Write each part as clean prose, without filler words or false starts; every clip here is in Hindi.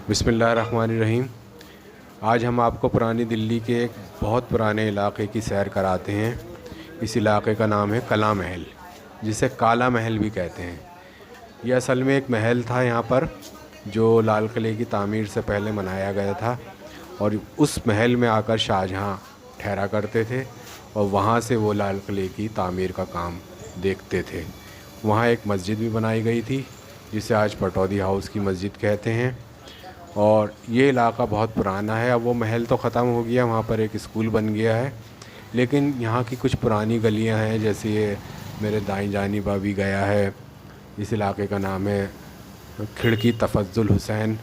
बिस्मिल्लाहिर्रहमानिर्रहीम। आज हम आपको पुरानी दिल्ली के एक बहुत पुराने इलाके की सैर कराते हैं। इस इलाके का नाम है कला महल, जिसे काला महल भी कहते हैं। यह असल में एक महल था यहाँ पर, जो लाल किले की तामीर से पहले बनाया गया था। और उस महल में आकर शाहजहाँ ठहरा करते थे और वहाँ से वो लाल किले की तामीर का काम देखते थे। वहाँ एक मस्जिद भी बनाई गई थी, जिसे आज पटौदी हाउस की मस्जिद कहते हैं। और ये इलाका बहुत पुराना है। अब वो महल तो ख़त्म हो गया, वहाँ पर एक स्कूल बन गया है। लेकिन यहाँ की कुछ पुरानी गलियाँ हैं, जैसे ये मेरे दाईं जानिब भी गया है। इस इलाके का नाम है खिड़की तफज़्ज़ुल हुसैन।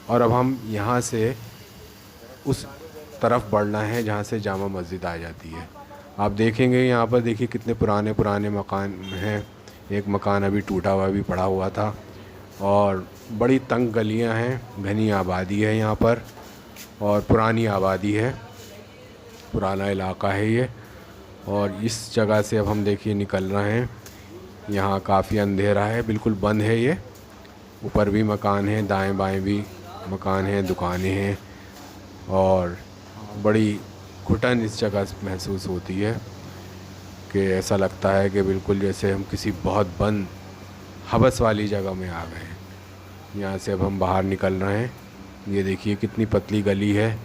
और अब हम यहाँ से उस तरफ बढ़ना है जहाँ से जामा मस्जिद आ जाती है। आप देखेंगे यहाँ पर, देखिए कितने पुराने पुराने मकान हैं। एक मकान अभी टूटा हुआ भी पड़ा हुआ था। और बड़ी तंग गलियां हैं, घनी आबादी है यहाँ पर, और पुरानी आबादी है, पुराना इलाका है ये। और इस जगह से अब हम देखिए निकल रहे हैं। यहाँ काफ़ी अंधेरा है, बिल्कुल बंद है ये। ऊपर भी मकान हैं, दाएं बाएं भी मकान हैं, दुकानें हैं। और बड़ी घुटन इस जगह से महसूस होती है कि ऐसा लगता है कि बिल्कुल जैसे हम किसी बहुत बंद हवस वाली जगह में आ गए हैं। यहाँ से अब हम बाहर निकल रहे हैं। ये देखिए कितनी पतली गली है,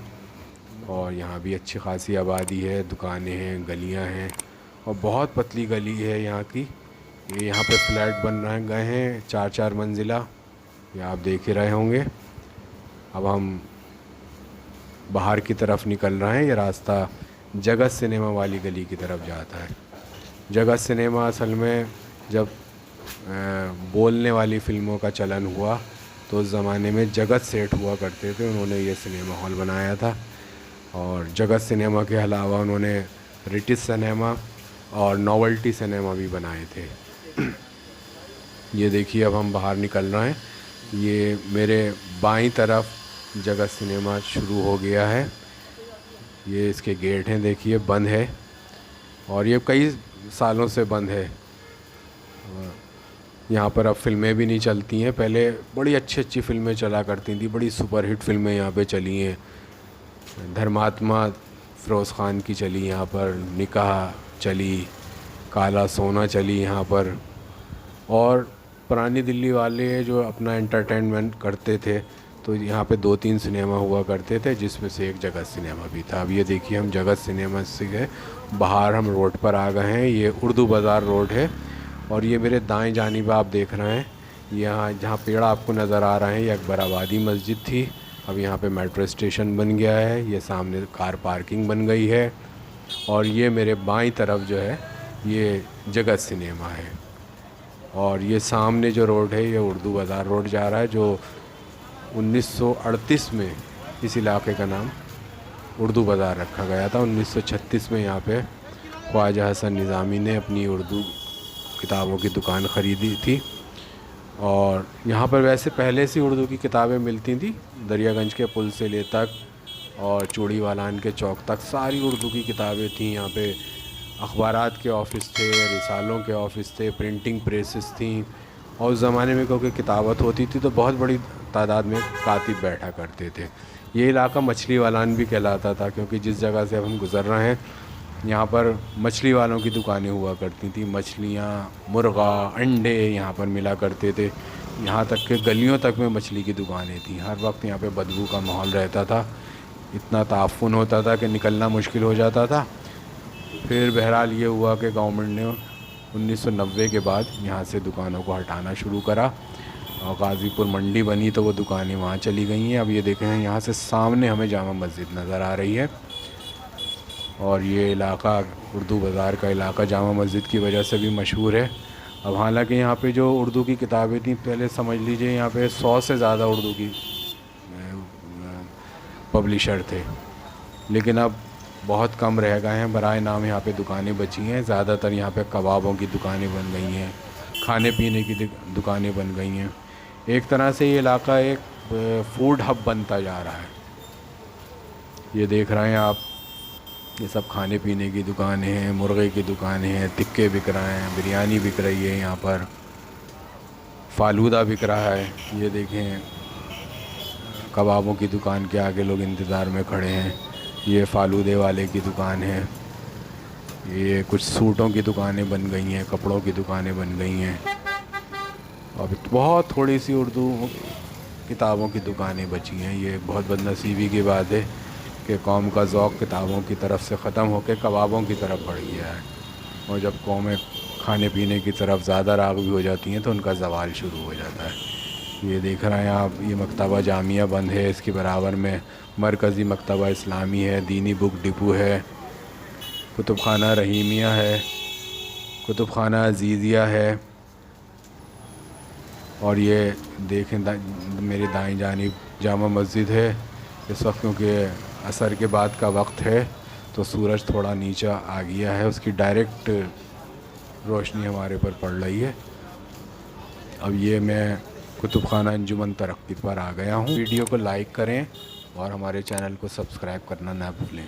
और यहाँ भी अच्छी खासी आबादी है, दुकानें हैं, गलियाँ हैं, और बहुत पतली गली है यहाँ की। ये यहाँ पे फ्लैट बन रहे गए हैं, 4-4 मंजिला, ये आप देख ही रहे होंगे। अब हम बाहर की तरफ निकल रहे हैं। ये रास्ता जगत सिनेमा वाली गली की तरफ जाता है। जगत सिनेमा असल में जब बोलने वाली फ़िल्मों का चलन हुआ तो उस ज़माने में जगत सेठ हुआ करते थे, उन्होंने ये सिनेमा हॉल बनाया था। और जगत सिनेमा के अलावा उन्होंने रिटिश सिनेमा और नोवेल्टी सिनेमा भी बनाए थे। ये देखिए अब हम बाहर निकल रहे हैं। ये मेरे बाईं तरफ जगत सिनेमा शुरू हो गया है। ये इसके गेट हैं, देखिए बंद है, और ये कई सालों से बंद है। यहाँ पर अब फ़िल्में भी नहीं चलती हैं। पहले बड़ी अच्छी अच्छी फ़िल्में चला करती थी, बड़ी सुपरहिट फ़िल्में यहाँ पे चली हैं। धर्मात्मा फ़िरोज़ ख़ान की चली यहाँ पर, निकाह चली, काला सोना चली यहाँ पर। और पुरानी दिल्ली वाले जो अपना एंटरटेनमेंट करते थे, तो यहाँ पे 2-3 सिनेमा हुआ करते थे, जिसमें से एक जगत सिनेमा भी था। अब ये देखिए हम जगत सिनेमा से गए बाहर, हम रोड पर आ गए हैं। ये उर्दू बाज़ार रोड है। और ये मेरे दाएं जानिब आप देख रहे हैं, यहाँ जहाँ पेड़ आपको नज़र आ रहे हैं, ये अकबराबादी मस्जिद थी। अब यहाँ पे मेट्रो स्टेशन बन गया है। ये सामने कार पार्किंग बन गई है। और ये मेरे बाईं तरफ जो है ये जगत सिनेमा है। और ये सामने जो रोड है ये उर्दू बाज़ार रोड जा रहा है, जो 1938 में इस इलाके का नाम उर्दू बाज़ार रखा गया था। 1936 में यहाँ पे ख्वाजा हसन निज़ामी ने अपनी उर्दू किताबों की दुकान ख़रीदी थी। और यहाँ पर वैसे पहले से उर्दू की किताबें मिलती थी, दरियागंज के पुल से ले तक और चूड़ी वालान के चौक तक सारी उर्दू की किताबें थीं। यहाँ पे अखबारात के ऑफ़िस थे, रिसालों के ऑफ़िस थे, प्रिंटिंग प्रेसेस थीं। और उस ज़माने में क्योंकि किताबत होती थी तो बहुत बड़ी तादाद में कातिब बैठा करते थे। ये इलाका मछली वालान भी कहलाता था, क्योंकि जिस जगह से अब हम गुज़र रहे हैं यहाँ पर मछली वालों की दुकानें हुआ करती थी। मछलियाँ, मुर्गा, अंडे यहाँ पर मिला करते थे। यहाँ तक कि गलियों तक में मछली की दुकानें थीं। हर वक्त यहाँ पे बदबू का माहौल रहता था, इतना ताफ़ुन होता था कि निकलना मुश्किल हो जाता था। फिर बहरहाल ये हुआ कि गवर्नमेंट ने 1990 के बाद यहाँ से दुकानों को हटाना शुरू करा, और गाज़ीपुर मंडी बनी तो वो दुकानें वहाँ चली गई हैं। अब ये देखें, यहाँ से सामने हमें जामा मस्जिद नज़र आ रही है। और ये इलाका उर्दू बाज़ार का इलाका जामा मस्जिद की वजह से भी मशहूर है। अब हालांकि यहाँ पे जो उर्दू की किताबें थी, पहले समझ लीजिए यहाँ पे 100 से ज़्यादा उर्दू की पब्लिशर थे, लेकिन अब बहुत कम रह गए हैं। बराए नाम यहाँ पे दुकानें बची हैं। ज़्यादातर यहाँ पे कबाबों की दुकानें बन गई हैं, खाने पीने की दुकानें बन गई हैं। एक तरह से ये इलाका एक फूड हब बनता जा रहा है। ये देख रहे हैं आप, ये सब खाने पीने की दुकानें हैं, मुर्गे की दुकानें हैं, टिक्के बिक रहे हैं, बिरयानी बिक रही है यहाँ पर, फ़ालूदा बिक रहा है। ये देखें कबाबों की दुकान के आगे लोग इंतज़ार में खड़े हैं। ये फालूदे वाले की दुकान है। ये कुछ सूटों की दुकानें बन गई हैं, कपड़ों की दुकानें बन गई हैं। और बहुत थोड़ी सी उर्दू किताबों की दुकानें बची हैं। ये बहुत बदनसीबी की बात है कि कौम का ज़ौक़ किताबों की तरफ से ख़त्म होकर कबाबों की तरफ बढ़ गया है। और जब कौमें खाने पीने की तरफ ज़्यादा राग़िब हो जाती हैं तो उनका ज़वाल शुरू हो जाता है। ये देख रहे हैं आप, ये मकतबा जामिया बंद है, इसके बराबर में मरकज़ी मकतबा इस्लामी है, दीनी बुक डिपो है, कुतुब खाना रहीमिया है, कुतुब खाना अज़ीज़िया है। और ये देखें मेरे दाएं जानिब जामा मस्जिद है। इस वक्त क्योंकि असर के बाद का वक्त है तो सूरज थोड़ा नीचा आ गया है, उसकी डायरेक्ट रोशनी हमारे पर पड़ रही है। अब ये मैं कुतुब खाना अंजुमन तरक्की पर आ गया हूँ। वीडियो को लाइक करें और हमारे चैनल को सब्सक्राइब करना ना भूलें।